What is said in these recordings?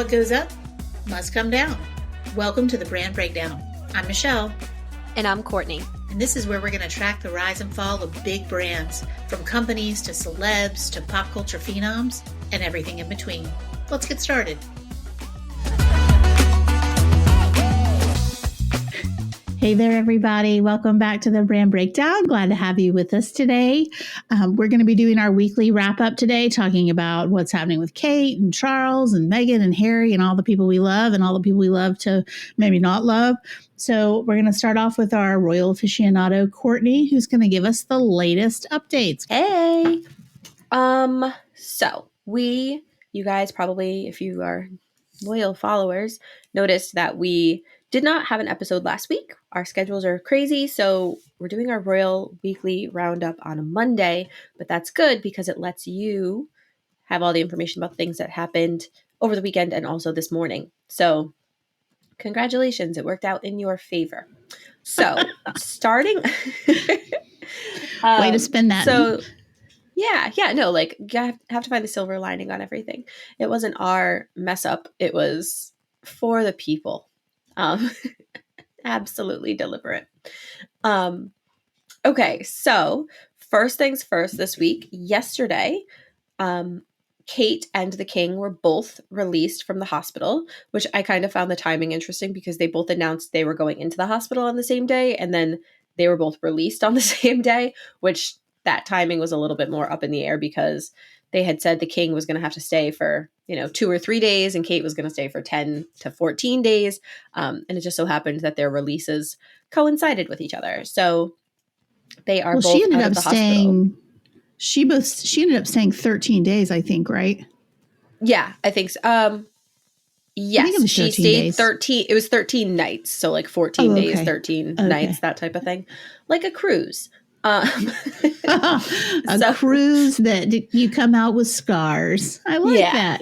What goes up must come down. Welcome to the Brand Breakdown. I'm Michelle. And I'm Courtney. And this is where we're going to track the rise and fall of big brands, from companies to celebs to pop culture phenoms and everything in between. Let's get started. Hey there, everybody. Welcome back to the Brand Breakdown. Glad to have you with us today. We're going to be doing our weekly wrap up today, talking about what's happening with Kate and Charles and Meghan and Harry and all the people we love and all the people we love to maybe not love. So we're going to start off with our royal aficionado, Courtney, who's going to give us the latest updates. Hey. You guys probably, if you are loyal followers, noticed that we did not have an episode last week. Our schedules are crazy, so we're doing our royal weekly roundup on a Monday, but that's good because it lets you have all the information about things that happened over the weekend and also this morning. So congratulations, it worked out in your favor. So starting way to spin that. So you have to find the silver lining on everything. It wasn't our mess up, it was for the people. Absolutely deliberate. Okay, so first things first this week. Yesterday, Kate and the King were both released from the hospital, which I kind of found the timing interesting because they both announced they were going into the hospital on the same day, and then they were both released on the same day, which that timing was a little bit more up in the air because they had said the King was going to have to stay for, 2 or 3 days and Kate was going to stay for 10 to 14 days. And it just so happened that their releases coincided with each other. So they are both out of the hospital. She ended up staying 13 days, I think, right? Yeah, I think so. Yes, she stayed days. 13. It was 13 nights. So like 14 days, 13 nights, that type of thing. Like a cruise. Cruise that you come out with scars. I like that.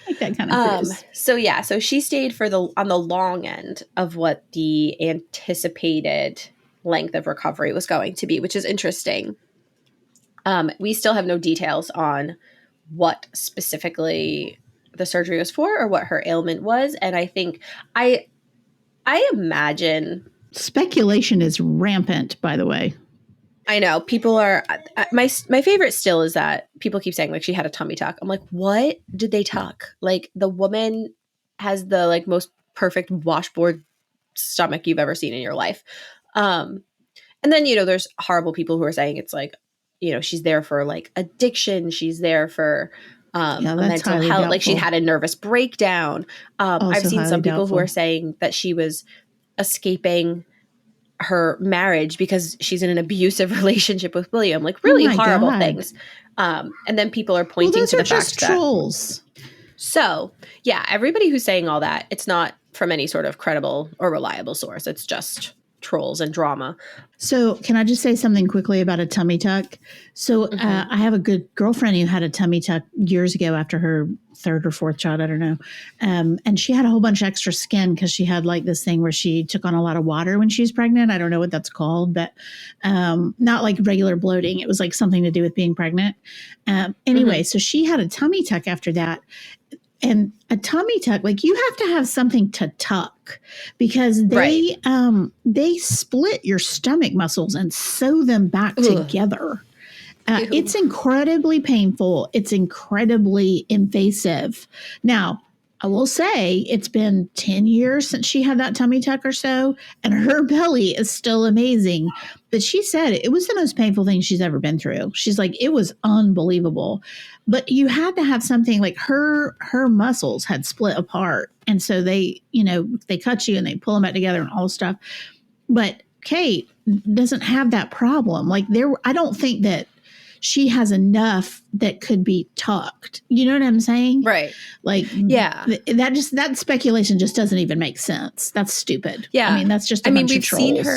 I like that kind of cruise. So she stayed on the long end of what the anticipated length of recovery was going to be, which is interesting. We still have no details on what specifically the surgery was for or what her ailment was, and I think I imagine speculation is rampant, by the way. I know people are my favorite still is that people keep saying like she had a tummy tuck. I'm like, what did they tuck? Like the woman has the like most perfect washboard stomach you've ever seen in your life. And then, there's horrible people who are saying it's like, she's there for like addiction. She's there for mental health. Doubtful. Like she had a nervous breakdown. I've seen some people who are saying that she was escaping her marriage because she's in an abusive relationship with William, like really horrible things. And then people are pointing to the fact that trolls. So yeah, everybody who's saying all that, it's not from any sort of credible or reliable source. It's just trolls and drama. So can I just say something quickly about a tummy tuck? So I have a good girlfriend who had a tummy tuck years ago after her third or fourth child, I don't know. And she had a whole bunch of extra skin because she had like this thing where she took on a lot of water when she was pregnant. I don't know what that's called, but not like regular bloating. It was like something to do with being pregnant. Anyway, so she had a tummy tuck after that. And a tummy tuck, like you have to have something to tuck because they split your stomach muscles and sew them back together. It's incredibly painful. It's incredibly invasive. Now, I will say it's been 10 years since she had that tummy tuck or so, and her belly is still amazing. But she said it was the most painful thing she's ever been through. She's like, it was unbelievable. But you had to have something like her muscles had split apart. And so they cut you and they pull them back together and all this stuff. But Kate doesn't have that problem. Like I don't think that she has enough that could be tucked. You know what I'm saying? Right. Like, yeah, that speculation just doesn't even make sense. That's stupid. Yeah. I mean, that's just a bunch of trolls.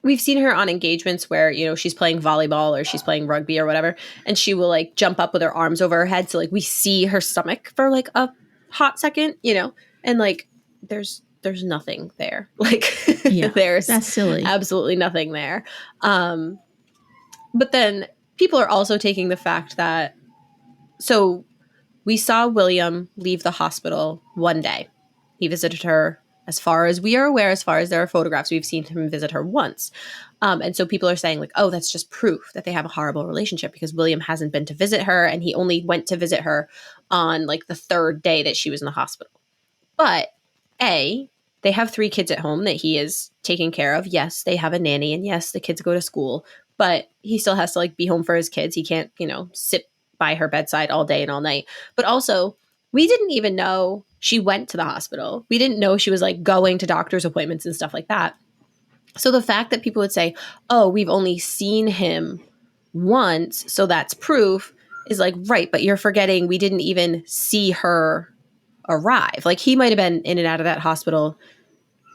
We've seen her on engagements where, she's playing volleyball or she's playing rugby or whatever. And she will like jump up with her arms over her head. So like we see her stomach for like a hot second, and like there's nothing there. Like there's that's silly. Absolutely nothing there. But then people are also taking the fact that, so we saw William leave the hospital one day. He visited her, as far as we are aware, as far as there are photographs, we've seen him visit her once. And so people are saying like, oh, that's just proof that they have a horrible relationship because William hasn't been to visit her and he only went to visit her on like the third day that she was in the hospital. But A, they have 3 kids at home that he is taking care of. Yes, they have a nanny and yes, the kids go to school, but he still has to like be home for his kids. He can't, sit by her bedside all day and all night. But also, we didn't even know she went to the hospital. We didn't know she was like going to doctor's appointments and stuff like that. So the fact that people would say, oh, we've only seen him once, so that's proof, is like, right, but you're forgetting we didn't even see her arrive. Like he might have been in and out of that hospital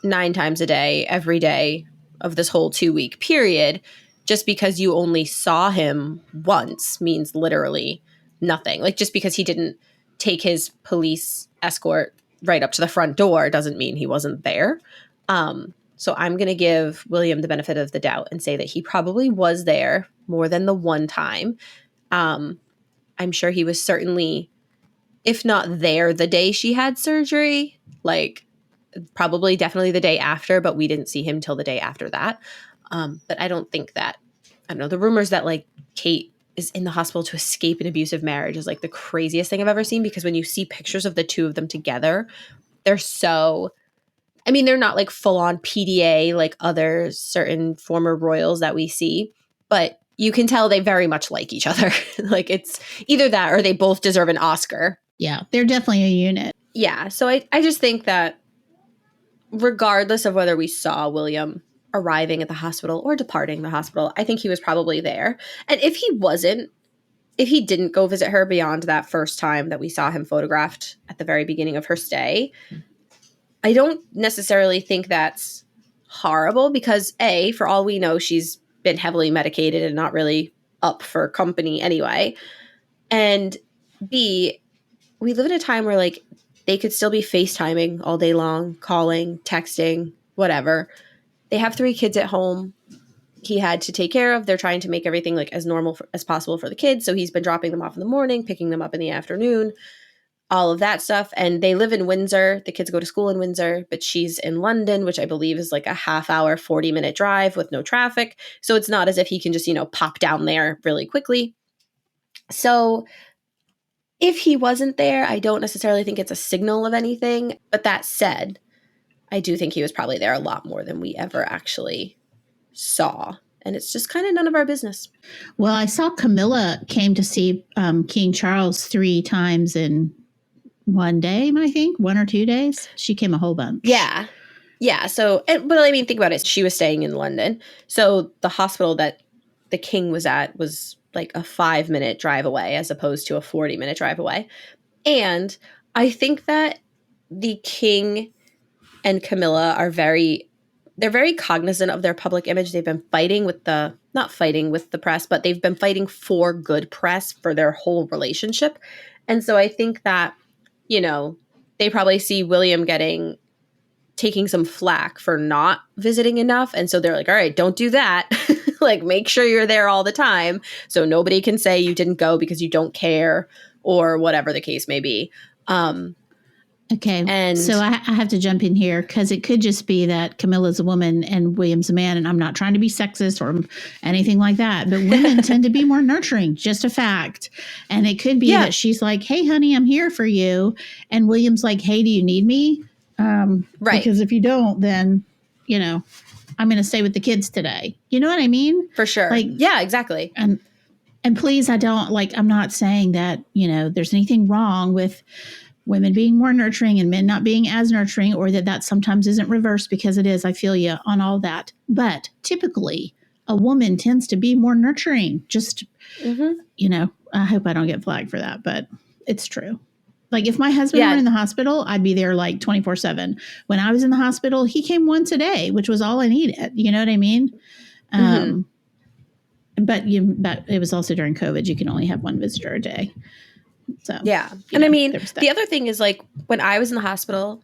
9 times a day, every day of this whole 2-week period. Just because you only saw him once means literally nothing. Like just because he didn't take his police escort right up to the front door doesn't mean he wasn't there. So I'm going to give William the benefit of the doubt and say that he probably was there more than the one time. I'm sure he was certainly, if not there the day she had surgery, like probably definitely the day after, but we didn't see him till the day after that. But I don't think that, I don't know, the rumors that like Kate is in the hospital to escape an abusive marriage is like the craziest thing I've ever seen, because when you see pictures of the two of them together, they're so, I mean, they're not like full on PDA like other certain former royals that we see, but you can tell they very much like each other. Like it's either that or they both deserve an Oscar. Yeah, they're definitely a unit. Yeah. So I just think that regardless of whether we saw William arriving at the hospital or departing the hospital, I think he was probably there. And if he didn't go visit her beyond that first time that we saw him photographed at the very beginning of her stay, I don't necessarily think that's horrible because A, for all we know, she's been heavily medicated and not really up for company anyway. And B, we live in a time where like they could still be FaceTiming all day long, calling, texting, whatever. They have 3 kids at home he had to take care of. They're trying to make everything like as normal as possible for the kids. So he's been dropping them off in the morning, picking them up in the afternoon, all of that stuff. And they live in Windsor. The kids go to school in Windsor, but she's in London, which I believe is like a half-hour, 40-minute drive with no traffic. So it's not as if he can just, pop down there really quickly. So if he wasn't there, I don't necessarily think it's a signal of anything. But that said, I do think he was probably there a lot more than we ever actually saw. And it's just kind of none of our business. Well, I saw Camilla came to see King Charles 3 times in one day, I think, 1 or 2 days. She came a whole bunch. Yeah. Yeah. So, but I mean, think about it. She was staying in London. So the hospital that the king was at was like a 5-minute drive away as opposed to a 40-minute drive away. And I think that the king and Camilla are they're very cognizant of their public image. They've been fighting with not fighting with the press, but they've been fighting for good press for their whole relationship. And so I think that, they probably see William taking some flack for not visiting enough. And so they're like, all right, don't do that. Like, make sure you're there all the time. So nobody can say you didn't go because you don't care or whatever the case may be. Okay. And so I have to jump in here because it could just be that Camilla's a woman and William's a man. And I'm not trying to be sexist or anything like that. But women tend to be more nurturing, just a fact. And it could be that she's like, hey, honey, I'm here for you. And William's like, hey, do you need me? Right. Because if you don't, then, I'm going to stay with the kids today. You know what I mean? For sure. Like, yeah, exactly. And please, I'm not saying that, there's anything wrong with women being more nurturing and men not being as nurturing, or that sometimes isn't reversed, because it is. I feel you on all that. But typically a woman tends to be more nurturing. Just, I hope I don't get flagged for that, but it's true. Like if my husband were in the hospital, I'd be there like 24/7. When I was in the hospital, he came once a day, which was all I needed. You know what I mean? But it was also during COVID. You can only have one visitor a day. So, yeah. And I mean, the other thing is like when I was in the hospital,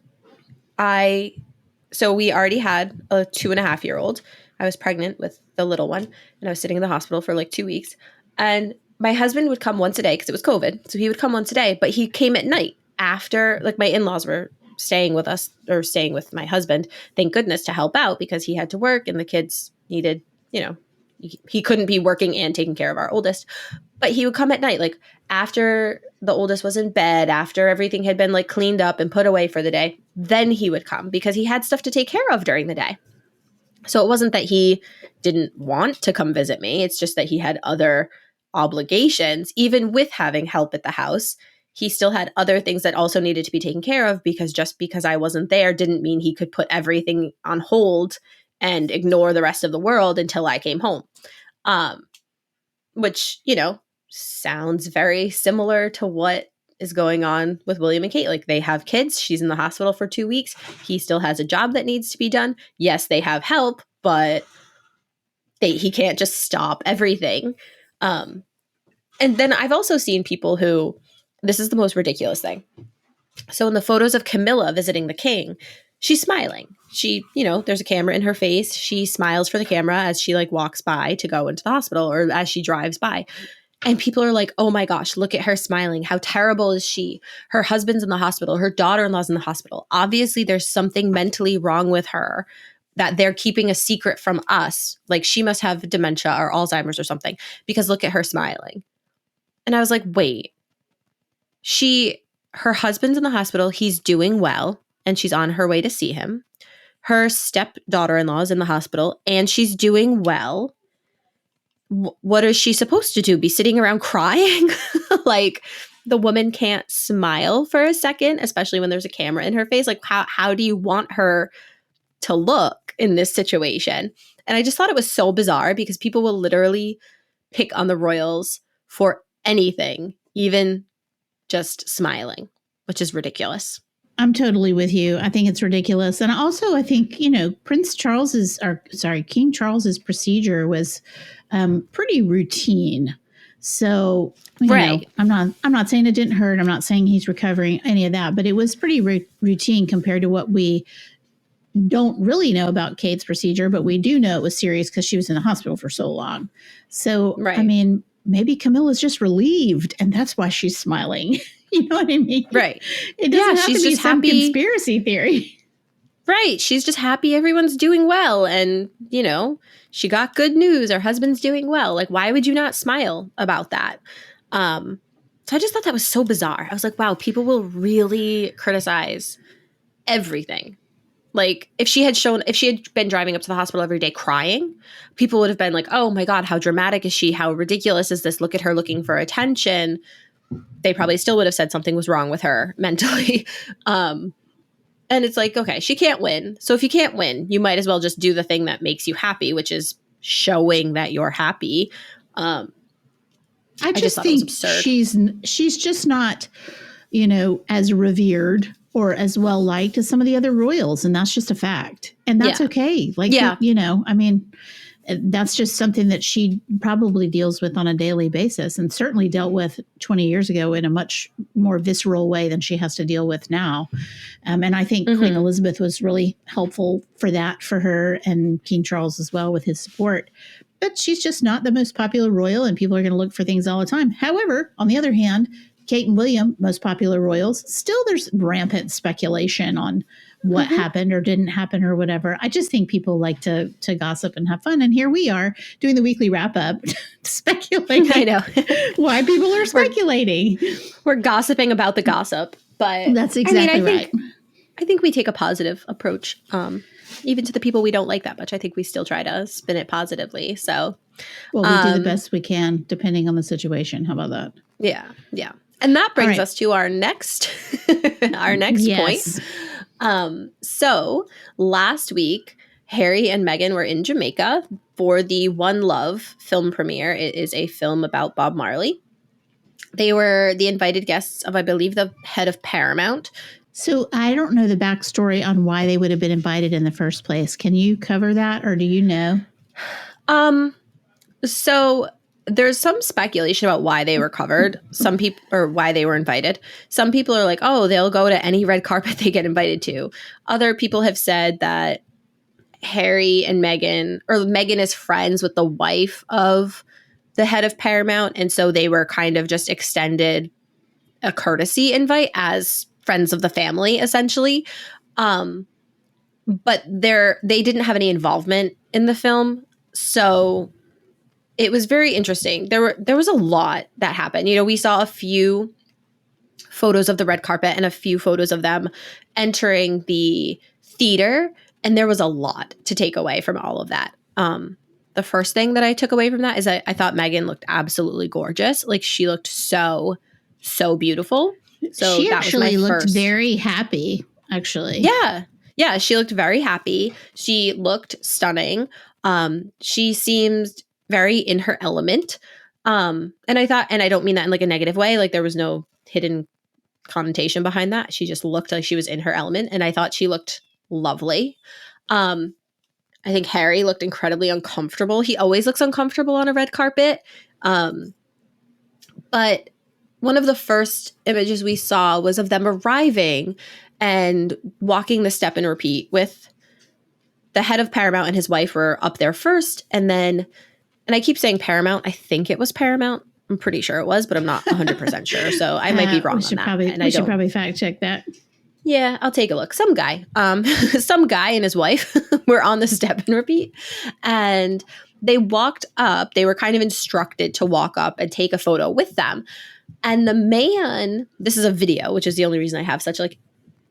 so we already had a 2.5-year-old. I was pregnant with the little one and I was sitting in the hospital for like 2 weeks. And my husband would come once a day because it was COVID. So he would come once a day, but he came at night after, like, my in-laws were staying with us or staying with my husband, thank goodness, to help out because he had to work and the kids needed, he couldn't be working and taking care of our oldest. But he would come at night, like after the oldest was in bed, after everything had been like cleaned up and put away for the day, then he would come because he had stuff to take care of during the day. So it wasn't that he didn't want to come visit me. It's just that he had other obligations. Even with having help at the house, he still had other things that also needed to be taken care of because just because I wasn't there didn't mean he could put everything on hold and ignore the rest of the world until I came home. Which, sounds very similar to what is going on with William and Kate. Like, they have kids. She's in the hospital for 2 weeks. He still has a job that needs to be done. Yes, they have help, but he can't just stop everything. And then I've also seen people who, this is the most ridiculous thing. So in the photos of Camilla visiting the king, she's smiling. She, there's a camera in her face. She smiles for the camera as she like walks by to go into the hospital or as she drives by. And people are like, oh my gosh, look at her smiling. How terrible is she? Her husband's in the hospital. Her daughter-in-law's in the hospital. Obviously, there's something mentally wrong with her that they're keeping a secret from us. Like, she must have dementia or Alzheimer's or something because look at her smiling. And I was like, wait, her husband's in the hospital. He's doing well and she's on her way to see him. Her stepdaughter-in-law is in the hospital and she's doing well. What is she supposed to do? Be sitting around crying? Like, the woman can't smile for a second, especially when there's a camera in her face. Like, how do you want her to look in this situation? And I just thought it was so bizarre because people will literally pick on the royals for anything, even just smiling, which is ridiculous. I'm totally with you. I think it's ridiculous. And also, I think, King Charles's procedure was pretty routine. So, right. I'm not saying it didn't hurt. I'm not saying he's recovering, any of that, but it was pretty routine compared to what we don't really know about Kate's procedure, but we do know it was serious because she was in the hospital for so long. So, right. I mean, maybe Camilla's just relieved and that's why she's smiling. You know what I mean? Right. It doesn't have to be some conspiracy theory. Right. She's just happy everyone's doing well. And, she got good news. Her husband's doing well. Like, why would you not smile about that? So I just thought that was so bizarre. I was like, wow, people will really criticize everything. Like, if she had been driving up to the hospital every day crying, people would have been like, oh my God, how dramatic is she? How ridiculous is this? Look at her looking for attention. They probably still would have said something was wrong with her mentally. And it's like, okay, she can't win. So if you can't win, you might as well just do the thing that makes you happy, which is showing that you're happy. I just think she's just not, as revered or as well liked as some of the other royals. And that's just a fact. And that's okay. Like, that's just something that she probably deals with on a daily basis and certainly dealt with 20 years ago in a much more visceral way than she has to deal with now. And I think Queen Elizabeth was really helpful for her and King Charles as well with his support. But she's just not the most popular royal and people are going to look for things all the time. However, on the other hand, Kate and William, most popular royals, still there's rampant speculation on what happened or didn't happen or whatever. I just think people like to gossip and have fun. And here we are doing the weekly wrap up, speculating. I know why people are speculating. We're gossiping about the gossip, but that's exactly right. I think we take a positive approach, even to the people we don't like that much. I think we still try to spin it positively. So, well, we do the best we can, depending on the situation. How about that? Yeah, yeah. And that brings us to our next point. So last week, Harry and Meghan were in Jamaica for the One Love film premiere. It is a film about Bob Marley. They were the invited guests of, I believe, the head of Paramount. So I don't know the backstory on why they would have been invited in the first place. Can you cover that, or do you know? So there's some speculation about why they were covered. Some people, or why they were invited. Some people are like, oh, they'll go to any red carpet they get invited to. Other people have said that Harry and Meghan, or Meghan is friends with the wife of the head of Paramount, and so they were kind of just extended a courtesy invite as friends of the family, essentially. But they didn't have any involvement in the film, so it was very interesting. There was a lot that happened. We saw a few photos of the red carpet and a few photos of them entering the theater, and there was a lot to take away from all of that. The first thing that I took away from that is I thought Meghan looked absolutely gorgeous. Like, she looked so beautiful. So she that actually was my looked first. very happy, actually. Yeah, she looked very happy. She looked stunning. She seems very in her element. And I thought, and I don't mean that in like a negative way, like there was no hidden connotation behind that. She just looked like she was in her element, and I thought she looked lovely. I think Harry looked incredibly uncomfortable. He always looks uncomfortable on a red carpet. But one of the first images we saw was of them arriving and walking the step and repeat with the head of Paramount and his wife were up there first. And I keep saying Paramount. I think it was Paramount. I'm pretty sure it was, but I'm not 100% sure. So I might be wrong on that. We should probably fact check that. Yeah, I'll take a look. Some guy and his wife were on the step and repeat. And they walked up. They were kind of instructed to walk up and take a photo with them. And the man, this is a video, which is the only reason I have such like,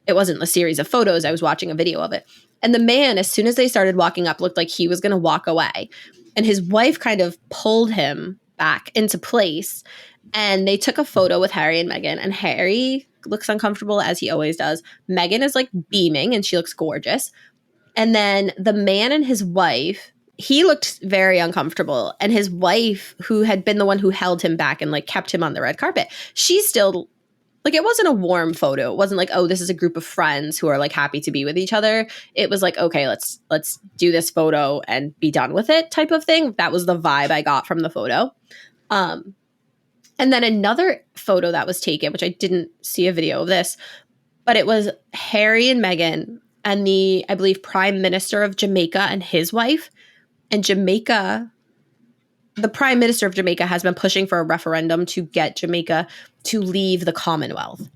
it wasn't a series of photos. I was watching a video of it. And the man, as soon as they started walking up, looked like he was going to walk away. And his wife kind of pulled him back into place. And they took a photo with Harry and Meghan. And Harry looks uncomfortable, as he always does. Meghan is like beaming and she looks gorgeous. And then the man and his wife, he looked very uncomfortable. And his wife, who had been the one who held him back and like kept him on the red carpet, she still, like, it wasn't a warm photo. It wasn't like, oh, this is a group of friends who are like happy to be with each other. It was like, okay, let's do this photo and be done with it type of thing. That was the vibe I got from the photo. And then another photo that was taken, which I didn't see a video of this, but it was Harry and Meghan and the, I believe, Prime Minister of Jamaica and his wife. And Jamaica, the Prime Minister of Jamaica has been pushing for a referendum to get Jamaica to leave the Commonwealth.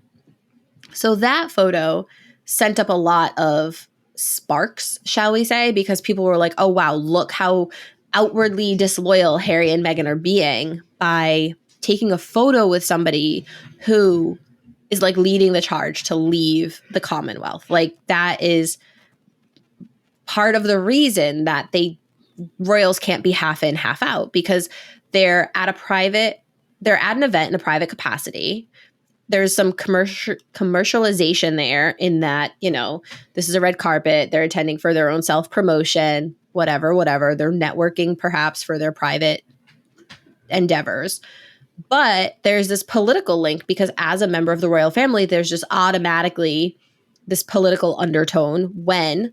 So that photo sent up a lot of sparks, shall we say, because people were like, oh, wow, look how outwardly disloyal Harry and Meghan are being by taking a photo with somebody who is like leading the charge to leave the Commonwealth. Like, that is part of the reason that royals can't be half in, half out, because they're at an event in a private capacity. There's some commercialization there in that, this is a red carpet. They're attending for their own self-promotion, whatever. They're networking perhaps for their private endeavors. But there's this political link because as a member of the royal family, there's just automatically this political undertone when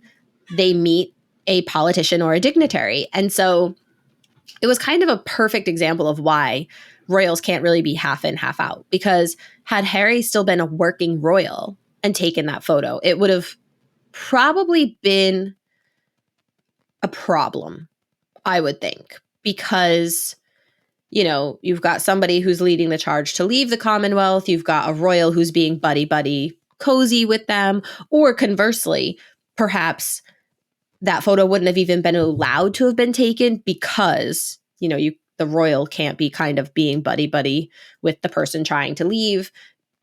they meet a politician or a dignitary. And so it was kind of a perfect example of why royals can't really be half in, half out. Because had Harry still been a working royal and taken that photo, it would have probably been a problem, I would think. Because, you've got somebody who's leading the charge to leave the Commonwealth. You've got a royal who's being buddy cozy with them. Or conversely, perhaps that photo wouldn't have even been allowed to have been taken because, the royal can't be kind of being buddy with the person trying to leave.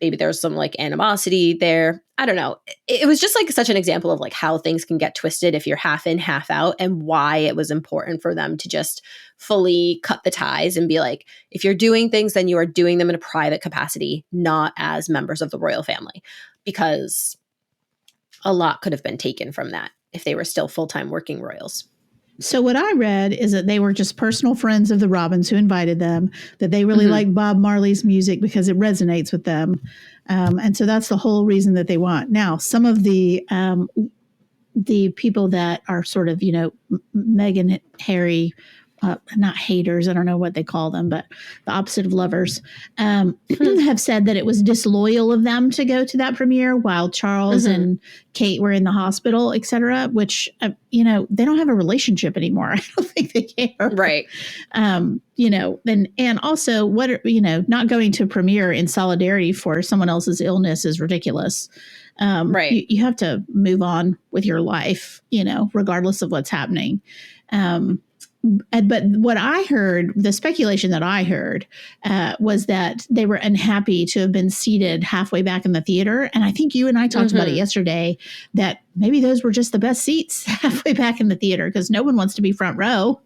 Maybe there's some like animosity there. I don't know. It was just like such an example of like how things can get twisted if you're half in, half out, and why it was important for them to just fully cut the ties and be like, if you're doing things, then you are doing them in a private capacity, not as members of the royal family, because a lot could have been taken from that if they were still full-time working royals. So what I read is that they were just personal friends of the Robins who invited them, that they really like Bob Marley's music because it resonates with them. And so that's the whole reason that they want. Now, some of the people that are sort of, Meghan, Harry not haters, I don't know what they call them, but the opposite of lovers, have said that it was disloyal of them to go to that premiere while Charles and Kate were in the hospital, etc. Which, they don't have a relationship anymore. I don't think they care. Right. And also not going to premiere in solidarity for someone else's illness is ridiculous. Right. You have to move on with your life, regardless of what's happening. But what I heard, the speculation that I heard, was that they were unhappy to have been seated halfway back in the theater. And I think you and I talked about it yesterday, that maybe those were just the best seats halfway back in the theater, because no one wants to be front row.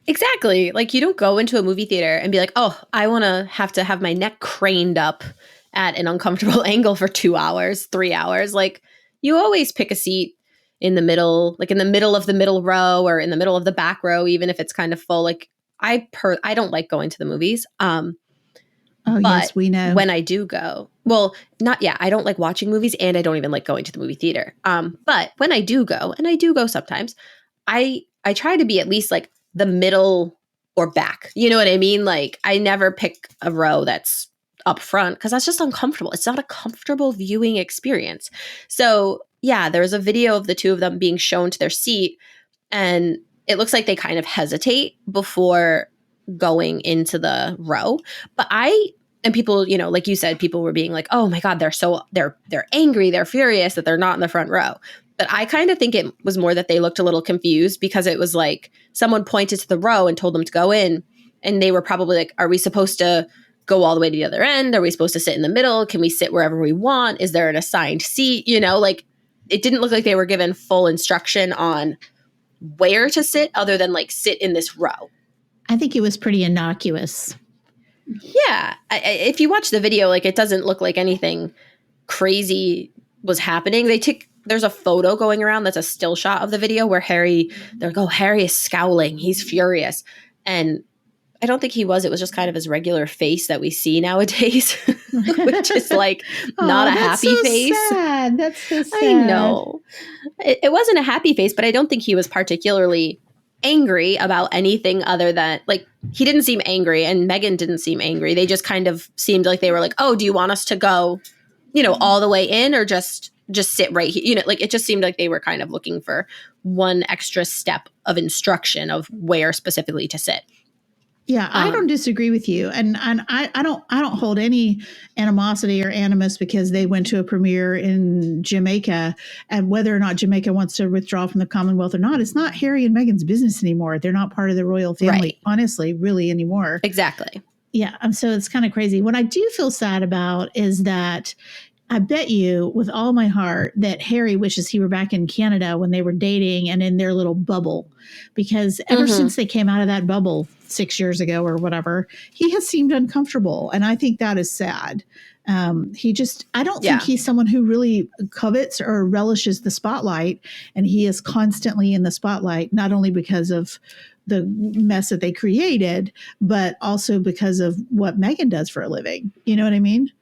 Exactly. Like, you don't go into a movie theater and be like, oh, I want to have my neck craned up at an uncomfortable angle for 2 hours, 3 hours. Like, you always pick a seat in the middle, like in the middle of the middle row or in the middle of the back row, even if it's kind of full. Like, I don't like going to the movies. Oh, yes, we know. When I do go, I don't like watching movies, and I don't even like going to the movie theater. But when I do go, and I do go sometimes, I try to be at least like the middle or back. You know what I mean? Like, I never pick a row that's up front, because that's just uncomfortable. It's not a comfortable viewing experience. So yeah, there was a video of the two of them being shown to their seat, and it looks like they kind of hesitate before going into the row. But people, like you said, people were being like, oh my God, they're angry, they're furious that they're not in the front row. But I kind of think it was more that they looked a little confused, because it was like someone pointed to the row and told them to go in, and they were probably like, are we supposed to go all the way to the other end? Are we supposed to sit in the middle? Can we sit wherever we want? Is there an assigned seat? Like, it didn't look like they were given full instruction on where to sit, other than like, sit in this row. I think it was pretty innocuous. Yeah. If you watch the video, like, it doesn't look like anything crazy was happening. There's a photo going around that's a still shot of the video where Harry is scowling. He's furious. And I don't think he was. It was just kind of his regular face that we see nowadays, which is like not a happy face. Sad. That's so sad. I know. It wasn't a happy face, but I don't think he was particularly angry about anything other than, like, he didn't seem angry, and Meghan didn't seem angry. They just kind of seemed like they were like, oh, do you want us to go, all the way in, or just sit right here? Like, it just seemed like they were kind of looking for one extra step of instruction of where specifically to sit. Yeah, I don't disagree with you, and I don't hold any animosity or animus because they went to a premiere in Jamaica, and whether or not Jamaica wants to withdraw from the Commonwealth or not, it's not Harry and Meghan's business anymore. They're not part of the royal family, right, honestly, really anymore. Exactly. Yeah, so it's kind of crazy. What I do feel sad about is that I bet you with all my heart that Harry wishes he were back in Canada when they were dating and in their little bubble, because ever since they came out of that bubble 6 years ago or whatever, he has seemed uncomfortable. And I think that is sad. I don't think he's someone who really covets or relishes the spotlight. And he is constantly in the spotlight, not only because of the mess that they created, but also because of what Meghan does for a living. You know what I mean?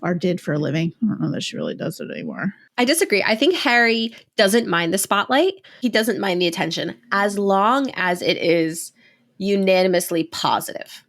Or did for a living. I don't know that she really does it anymore. I disagree. I think Harry doesn't mind the spotlight. He doesn't mind the attention, as long as it is unanimously positive,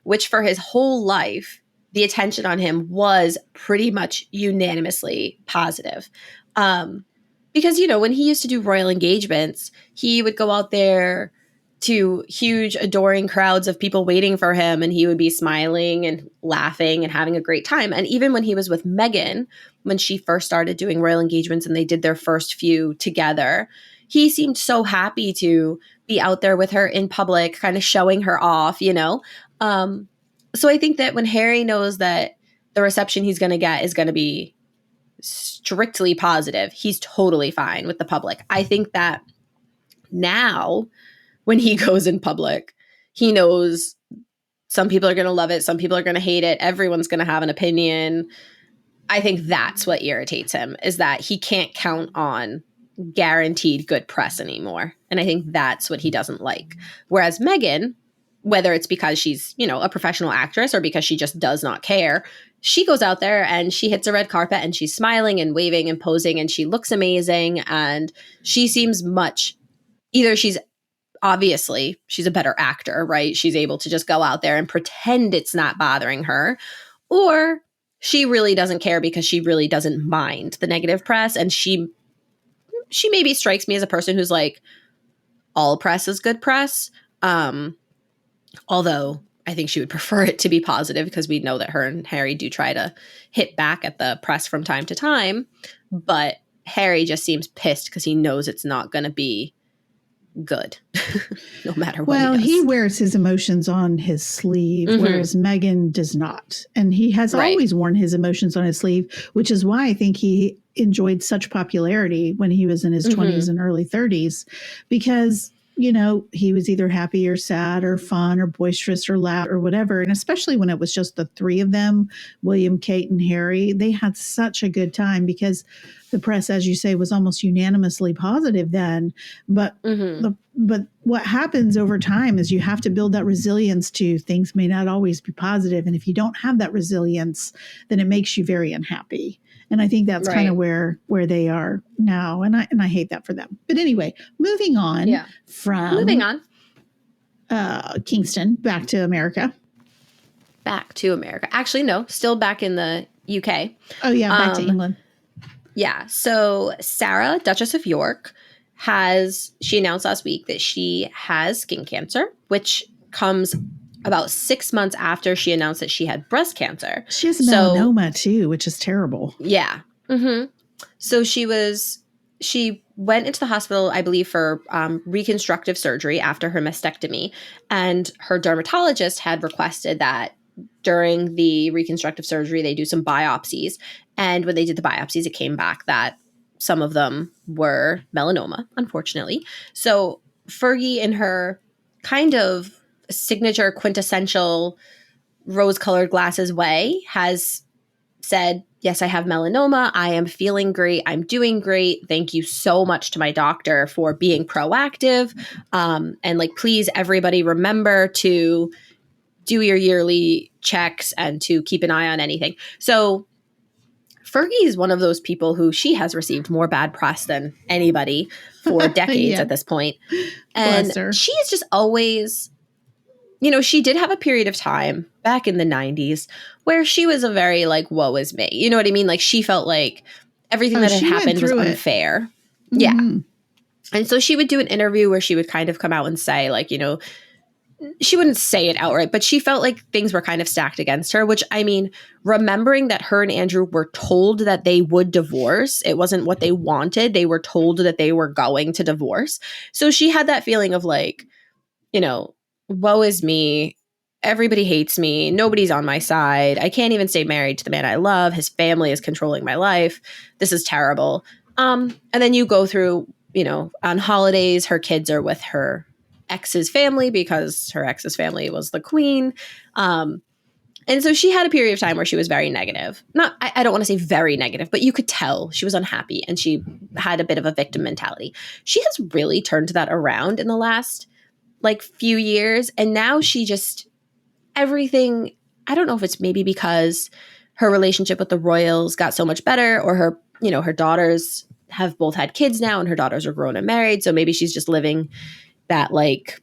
which for his whole life, the attention on him was pretty much unanimously positive. Because, when he used to do royal engagements, he would go out there to huge adoring crowds of people waiting for him, and he would be smiling and laughing and having a great time. And even when he was with Meghan, when she first started doing royal engagements and they did their first few together, he seemed so happy to be out there with her in public, kind of showing her off, So I think that when Harry knows that the reception he's going to get is going to be strictly positive, he's totally fine with the public. I think that now, when he goes in public, he knows some people are going to love it. Some people are going to hate it. Everyone's going to have an opinion. I think that's what irritates him, is that he can't count on guaranteed good press anymore. And I think that's what he doesn't like. Whereas Meghan, whether it's because she's, a professional actress or because she just does not care, she goes out there and she hits a red carpet and she's smiling and waving and posing, and she looks amazing. And she seems either she's obviously she's a better actor, right? She's able to just go out there and pretend it's not bothering her. Or she really doesn't care because she really doesn't mind the negative press. And she maybe strikes me as a person who's like, all press is good press. Although I think she would prefer it to be positive because we know that her and Harry do try to hit back at the press from time to time. But Harry just seems pissed because he knows it's not going to be good, no matter what. Well, he wears his emotions on his sleeve, whereas Meghan does not. And he has always worn his emotions on his sleeve, which is why I think he enjoyed such popularity when he was in his 20s and early 30s, because, you know, he was either happy or sad or fun or boisterous or loud or whatever. And especially when it was just the three of them, William, Kate, and Harry, they had such a good time because the press, as you say, was almost unanimously positive then. But but what happens over time is you have to build that resilience to things may not always be positive. And if you don't have that resilience, then it makes you very unhappy. And I think that's kind of where they are now. And I hate that for them. But anyway, moving on from Kingston back to America. Back to America. Actually, no, still back in the UK. Oh, yeah, back to England. Yeah. So Sarah, Duchess of York, she announced last week that she has skin cancer, which comes about 6 months after she announced that she had breast cancer. She has melanoma too, which is terrible. Yeah. So she went into the hospital, I believe, for reconstructive surgery after her mastectomy. And her dermatologist had requested that during the reconstructive surgery, they do some biopsies. And when they did the biopsies, it came back that some of them were melanoma, unfortunately. So Fergie, in her kind of signature quintessential rose-colored glasses way, has said, yes, I have melanoma. I am feeling great. I'm doing great. Thank you so much to my doctor for being proactive. And like, please, everybody remember to do your yearly checks and to keep an eye on anything. So Fergie is one of those people who she has received more bad press than anybody for decades at this point. And she is just always, you know, she did have a period of time back in the 90s where she was a very like, woe is me. You know what I mean? Like she felt like everything that had happened was unfair. Yeah. And so she would do an interview where she would kind of come out and say like, you know, she wouldn't say it outright, but she felt like things were kind of stacked against her, which, I mean, remembering that her and Andrew were told that they would divorce, it wasn't what they wanted. They were told that they were going to divorce. So she had that feeling of like, you know, woe is me. Everybody hates me. Nobody's on my side. I can't even stay married to the man I love. His family is controlling my life. This is terrible. And then you go through, you know, on holidays, her kids are with her ex's family because her ex's family was the queen. And so she had a period of time where she was very negative. I don't want to say very negative, but you could tell she was unhappy and she had a bit of a victim mentality. She has really turned that around in the last like few years. And now she just, everything, I don't know if it's maybe because her relationship with the royals got so much better, or her, you know, her daughters have both had kids now and her daughters are grown and married. So maybe she's just living that like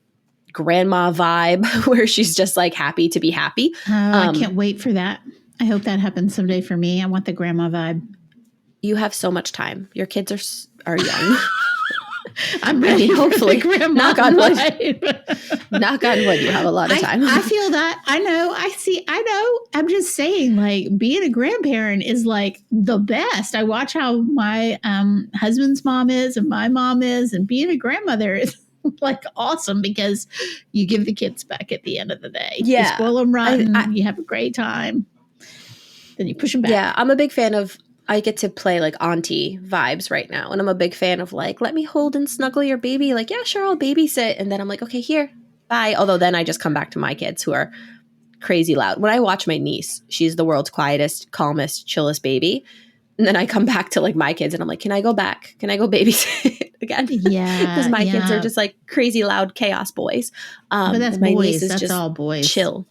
grandma vibe where she's just like happy to be happy. I can't wait for that. I hope that happens someday for me. I want the grandma vibe. You have so much time. Your kids are young. I'm ready. Hopefully, knock on wood. Knock on wood. You have a lot of time. I feel that. I know. I know. I'm just saying, like, being a grandparent is like the best. I watch how my husband's mom is and my mom is, and being a grandmother is like awesome because you give the kids back at the end of the day. Yeah. You spoil them rotten. You have a great time. Then you push them back. Yeah. I'm a big fan of, I get to play like auntie vibes right now. And I'm a big fan of like, let me hold and snuggle your baby. Like, yeah, sure, I'll babysit. And then I'm like, okay, here, bye. Although then I just come back to my kids who are crazy loud. When I watch my niece, she's the world's quietest, calmest, chillest baby. And then I come back to like my kids and I'm like, can I go back? Can I go babysit again? Yeah. Because my kids are just like crazy loud chaos boys. But that's my boys. niece is That's just all boys. Chill.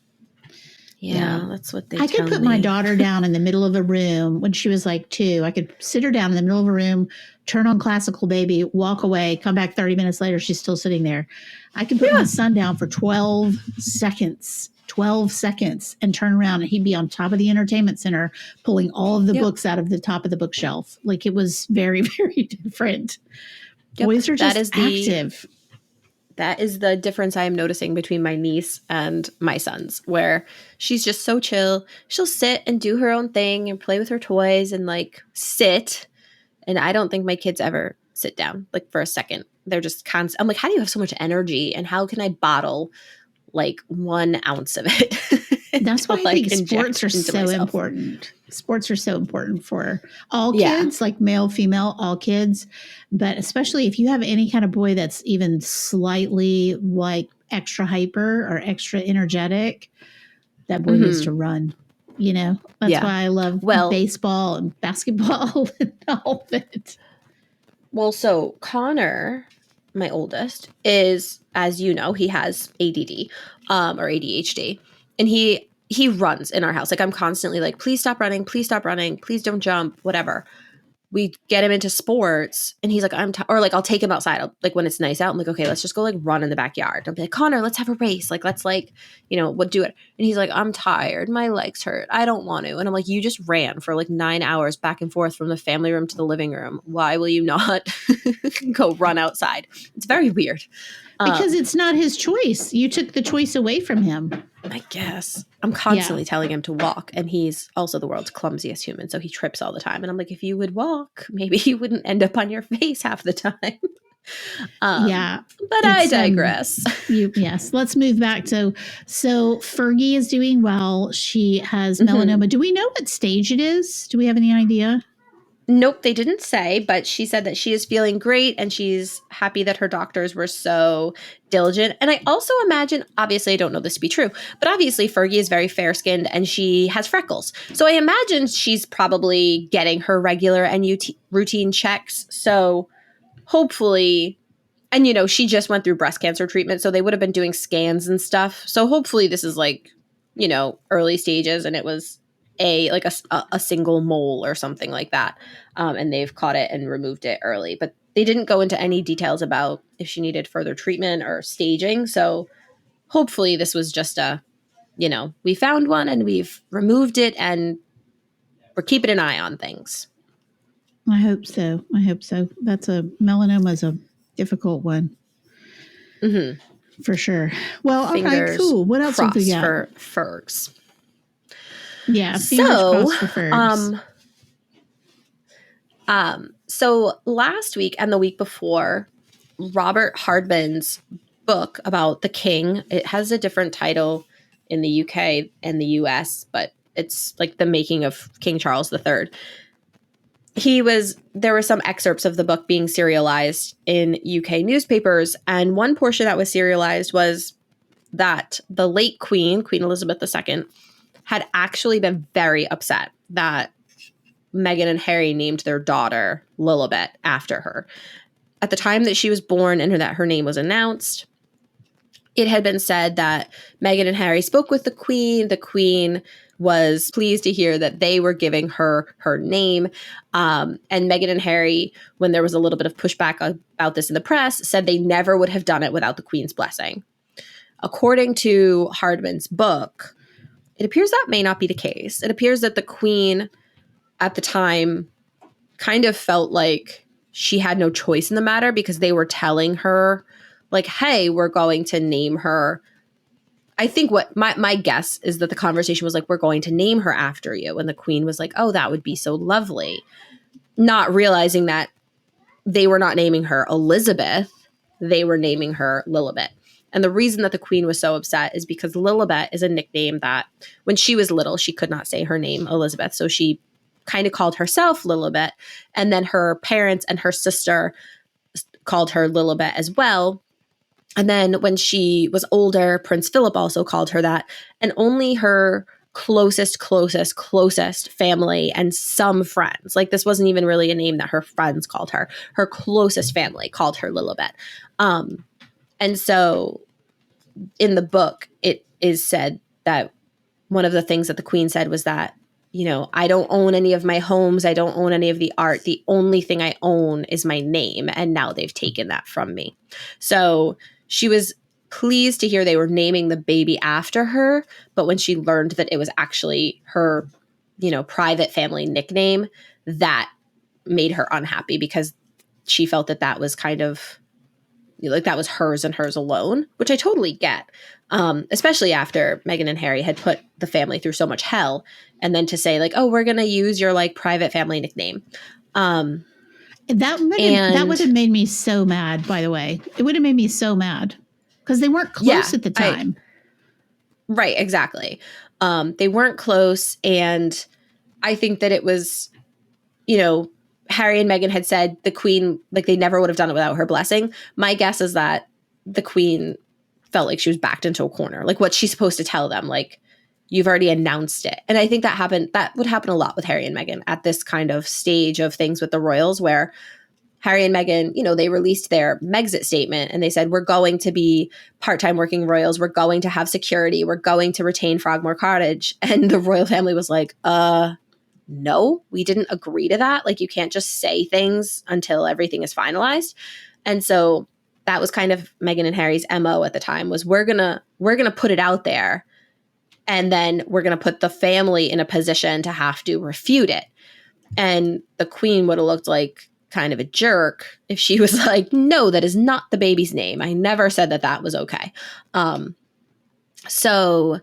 Yeah, that's what they I tell could put me. my daughter down in the middle of a room when she was like 2. I could sit her down in the middle of a room, turn on classical baby, walk away, come back 30 minutes later, she's still sitting there. I could put my son down for 12 seconds and turn around and he'd be on top of the entertainment center pulling all of the books out of the top of the bookshelf. Like it was very, very different. Boys are just active. That is the difference I am noticing between my niece and my sons, where she's just so chill. She'll sit and do her own thing and play with her toys and like sit. And I don't think my kids ever sit down like for a second. They're just constant. I'm like, how do you have so much energy? And how can I bottle like 1 ounce of it? That's why I think sports are so important. Sports are so important for all kids, like male, female, all kids. But especially if you have any kind of boy that's even slightly like extra hyper or extra energetic, that boy needs to run. You know, that's why I love baseball and basketball and all of it. Well, so Connor, my oldest, is, as you know, he has ADD or ADHD. And he runs in our house. Like I'm constantly like, please stop running, please don't jump, whatever. We get him into sports and he's like, or like I'll take him outside. Like when it's nice out, I'm like, okay, let's just go like run in the backyard. I'll be like, Connor, let's have a race. Like, let's like, we'll do it. And he's like, I'm tired. My legs hurt. I don't want to. And I'm like, you just ran for like 9 hours back and forth from the family room to the living room. Why will you not go run outside? It's very weird. Because it's not his choice. You took the choice away from him. I guess. I'm constantly telling him to walk, and he's also the world's clumsiest human, so he trips all the time. And I'm like, if you would walk, maybe you wouldn't end up on your face half the time. But I digress. Yes. Let's move back to, so Fergie is doing well. She has melanoma. Do we know what stage it is? Do we have any idea? Nope, they didn't say, but she said that she is feeling great and she's happy that her doctors were so diligent. And I also imagine, obviously I don't know this to be true, but obviously Fergie is very fair-skinned and she has freckles. So I imagine she's probably getting her regular and routine checks. So hopefully, and she just went through breast cancer treatment, so they would have been doing scans and stuff. So hopefully this is like, early stages and it was a single mole or something like that. And they've caught it and removed it early. But they didn't go into any details about if she needed further treatment or staging. So hopefully this was just we found one and we've removed it and we're keeping an eye on things. I hope so. Melanoma is a difficult one. For sure. Well, all right, cool. What else have we got? For Fergs. Yeah, fingers crossed for Fergs. So last week and the week before, Robert Hardman's book about the king, it has a different title in the UK and the US, but it's like the making of King Charles III. There were some excerpts of the book being serialized in UK newspapers, and one portion that was serialized was that the late Queen Elizabeth II, had actually been very upset that Meghan and Harry named their daughter Lilibet after her. At the time that she was born and that her name was announced, it had been said that Meghan and Harry spoke with the Queen. The Queen was pleased to hear that they were giving her name. And Meghan and Harry, when there was a little bit of pushback about this in the press, said they never would have done it without the Queen's blessing. According to Hardman's book, it appears that may not be the case. It appears that the Queen at the time kind of felt like she had no choice in the matter because they were telling her, like, hey, we're going to name her. I think what my guess is that the conversation was like, we're going to name her after you. And the Queen was like, oh, that would be so lovely. Not realizing that they were not naming her Elizabeth. They were naming her Lilibet. And the reason that the Queen was so upset is because Lilibet is a nickname that when she was little, she could not say her name, Elizabeth. So she kind of called herself Lilibet. And then her parents and her sister called her Lilibet as well. And then when she was older, Prince Philip also called her that. And only her closest family and some friends, like this wasn't even really a name that her friends called her. Her closest family called her Lilibet. And so in the book, it is said that one of the things that the Queen said was that, I don't own any of my homes. I don't own any of the art. The only thing I own is my name. And now they've taken that from me. So she was pleased to hear they were naming the baby after her. But when she learned that it was actually her, private family nickname, that made her unhappy because she felt that that was kind of like that was hers and hers alone, which I totally get. Especially after Meghan and Harry had put the family through so much hell. And then to say like, oh, we're going to use your like private family nickname. That would have made me so mad, by the way. It would have made me so mad because they weren't close at the time. Right, exactly. They weren't close. And I think that it was, Harry and Meghan had said the Queen, like they never would have done it without her blessing. My guess is that the Queen felt like she was backed into a corner. Like what's she supposed to tell them? Like, you've already announced it. And I think that would happen a lot with Harry and Meghan at this kind of stage of things with the royals where Harry and Meghan, they released their Megxit statement and they said, we're going to be part-time working royals. We're going to have security. We're going to retain Frogmore Cottage. And the royal family was like, no, we didn't agree to that. Like you can't just say things until everything is finalized. And so that was kind of Meghan and Harry's MO at the time was we're gonna put it out there and then we're gonna put the family in a position to have to refute it. And the Queen would have looked like kind of a jerk if she was like, no, that is not the baby's name. I never said that was okay. So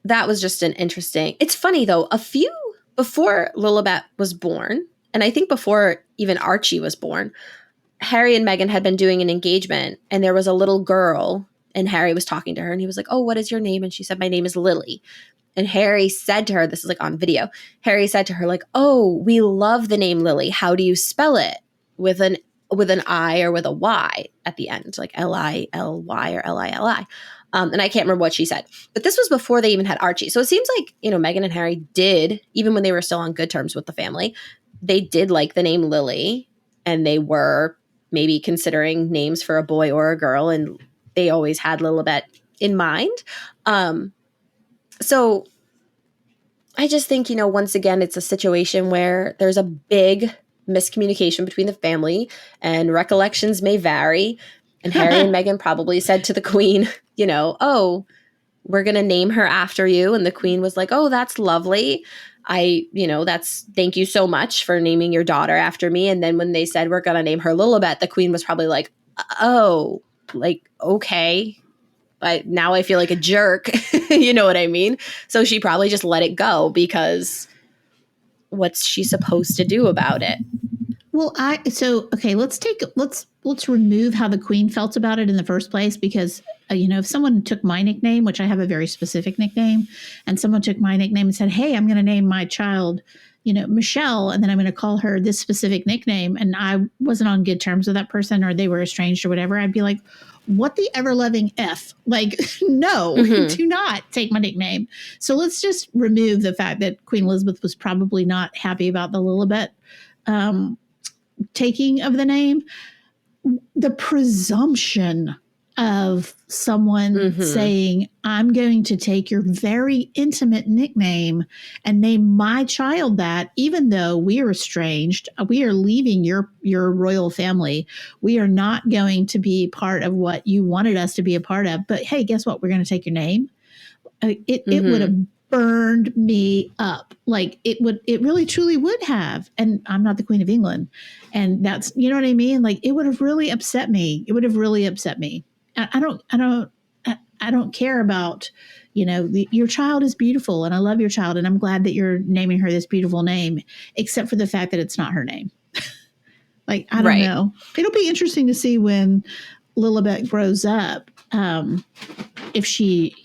that was just an interesting, it's funny though, before Lilibet was born, and I think before even Archie was born, Harry and Meghan had been doing an engagement and there was a little girl and Harry was talking to her and he was like, oh, what is your name? And she said, my name is Lily. And Harry said to her, this is like on video, Harry said to her like, oh, we love the name Lily. How do you spell it? With an I or with a Y at the end, like Lily or Lili. And I can't remember what she said. But this was before they even had Archie. So it seems like, Meghan and Harry did, even when they were still on good terms with the family, they did like the name Lily and they were maybe considering names for a boy or a girl, and they always had Lilibet in mind. So I just think, once again, it's a situation where there's a big miscommunication between the family and recollections may vary. And Harry and Meghan probably said to the Queen, oh, we're going to name her after you. And the Queen was like, oh, that's lovely. Thank you so much for naming your daughter after me. And then when they said we're going to name her Lilibet, the Queen was probably like, oh, like, okay. But now I feel like a jerk. You know what I mean? So she probably just let it go because what's she supposed to do about it? Well, let's remove how the Queen felt about it in the first place, because if someone took my nickname, which I have a very specific nickname, and someone took my nickname and said, hey, I'm going to name my child, Michelle, and then I'm going to call her this specific nickname, and I wasn't on good terms with that person or they were estranged or whatever, I'd be like, what the ever-loving F? Like, no, do not take my nickname. So let's just remove the fact that Queen Elizabeth was probably not happy about the Lilibet taking of the name. The presumption of someone saying, I'm going to take your very intimate nickname and name my child that, even though we are estranged, we are leaving your royal family. We are not going to be part of what you wanted us to be a part of. But hey, guess what? We're going to take your name. It would have burned me up. Like it really truly would have. And I'm not the Queen of England. And that's, you know what I mean? Like it would have really upset me. It would have really upset me. I don't care about, your child is beautiful and I love your child and I'm glad that you're naming her this beautiful name, except for the fact that it's not her name. Like, I don't know. It'll be interesting to see when Lilibet grows up, if she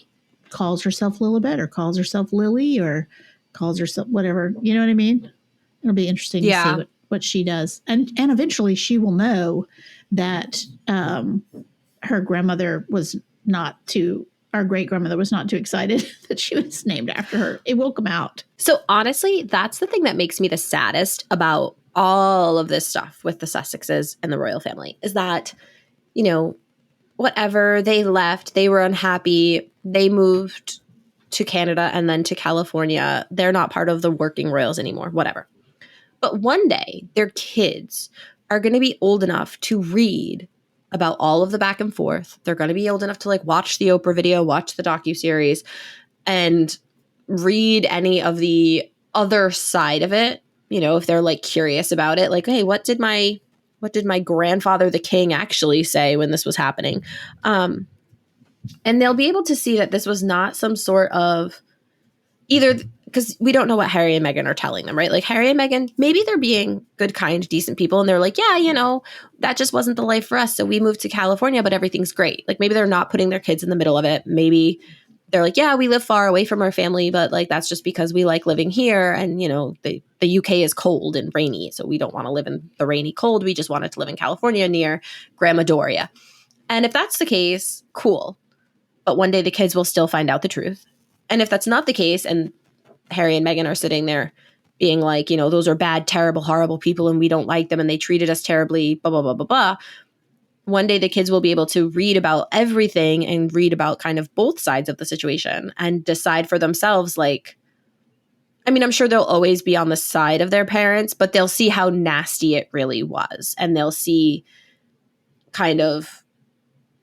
calls herself Lilibet or calls herself Lily or calls herself whatever, you know what I mean? It'll be interesting to see what she does. And eventually she will know that her grandmother was not too, our great grandmother was not too excited that she was named after her. It will come out. So honestly, that's the thing that makes me the saddest about all of this stuff with the Sussexes and the royal family is that, whatever, they left, they were unhappy, they moved to Canada and then to California. They're not part of the working royals anymore, whatever. But one day, their kids are going to be old enough to read about all of the back and forth. They're going to be old enough to like watch the Oprah video, watch the docuseries, and read any of the other side of it. You know, if they're like curious about it, like, hey, what did my grandfather, the king, actually say when this was happening? And they'll be able to see that this was not some sort of either, because we don't know what Harry and Meghan are telling them, right? Like Harry and Meghan, maybe they're being good, kind, decent people. And they're like, yeah, you know, that just wasn't the life for us. So we moved to California, but everything's great. Like maybe they're not putting their kids in the middle of it. Maybe they're like, yeah, we live far away from our family, but like that's just because we like living here. And, you know, the UK is cold and rainy. So we don't want to live in the rainy cold. We just wanted to live in California near Grandma Doria. And if that's the case, cool. But one day the kids will still find out the truth. And if that's not the case and Harry and Meghan are sitting there being like, you know, those are bad, terrible, horrible people and we don't like them and they treated us terribly, blah, blah, blah, blah, blah. One day the kids will be able to read about everything and read about kind of both sides of the situation and decide for themselves, like, I mean, I'm sure they'll always be on the side of their parents, but they'll see how nasty it really was. And they'll see kind of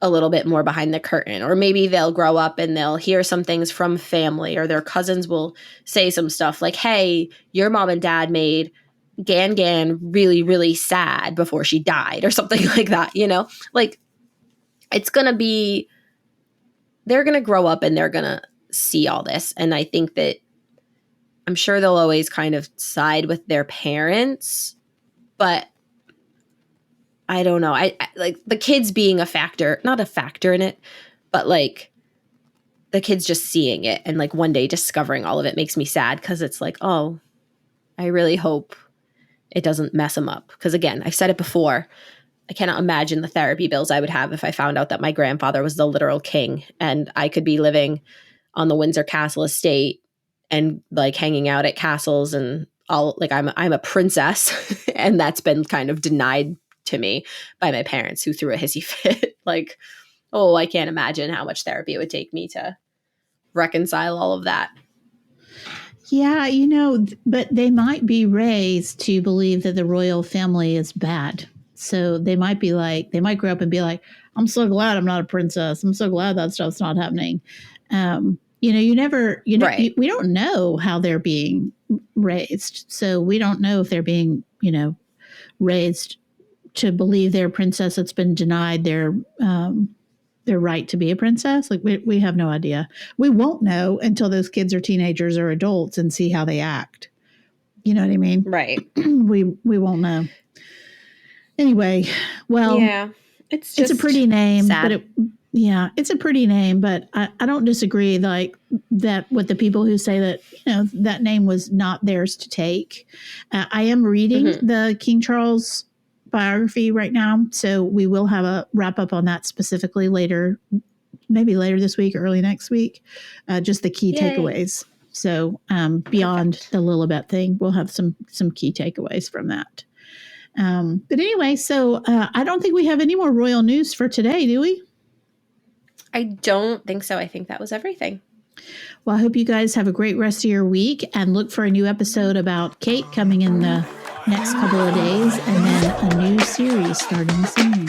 a little bit more behind the curtain, or maybe they'll grow up and they'll hear some things from family, or their cousins will say some stuff like, hey, your mom and dad made Gan really, really sad before she died, or something like that, you know? Like, it's going to be, they're going to grow up and they're going to see all this. And I think that I'm sure they'll always kind of side with their parents, but I don't know. I like the kids being a factor, not a factor in it, but like the kids just seeing it and like one day discovering all of it makes me sad because it's like, oh, I really hope it doesn't mess them up. Because again, I've said it before, I cannot imagine the therapy bills I would have if I found out that my grandfather was the literal king and I could be living on the Windsor Castle estate and like hanging out at castles and all, like I'm a princess and that's been kind of denied to me by my parents who threw a hissy fit. Like, oh, I can't imagine how much therapy it would take me to reconcile all of that. Yeah, you know, but they might be raised to believe that the royal family is bad. So they might be like, they might grow up and be like, I'm so glad I'm not a princess. I'm so glad that stuff's not happening. You know, right. We don't know how they're being raised. So we don't know if they're being, you know, raised to believe they're a princess that's been denied their right to be a princess. Like we have no idea. We won't know until those kids are teenagers or adults and see how they act. You know what I mean? Right. We won't know. Anyway, well, yeah, it's a pretty name, sad. but it's a pretty name, but I don't disagree like that with the people who say that, you know, that name was not theirs to take. I am reading the King Charles biography right now, so we will have a wrap up on that specifically later, maybe later this week, early next week, just the key takeaways. So beyond the Lilibet thing, we'll have some key takeaways from that. But anyway, so I don't think we have any more royal news for today, do we? I don't think so. I think that was everything. Well, I hope you guys have a great rest of your week and look for a new episode about Kate coming in the next couple of days and then a new series starting soon.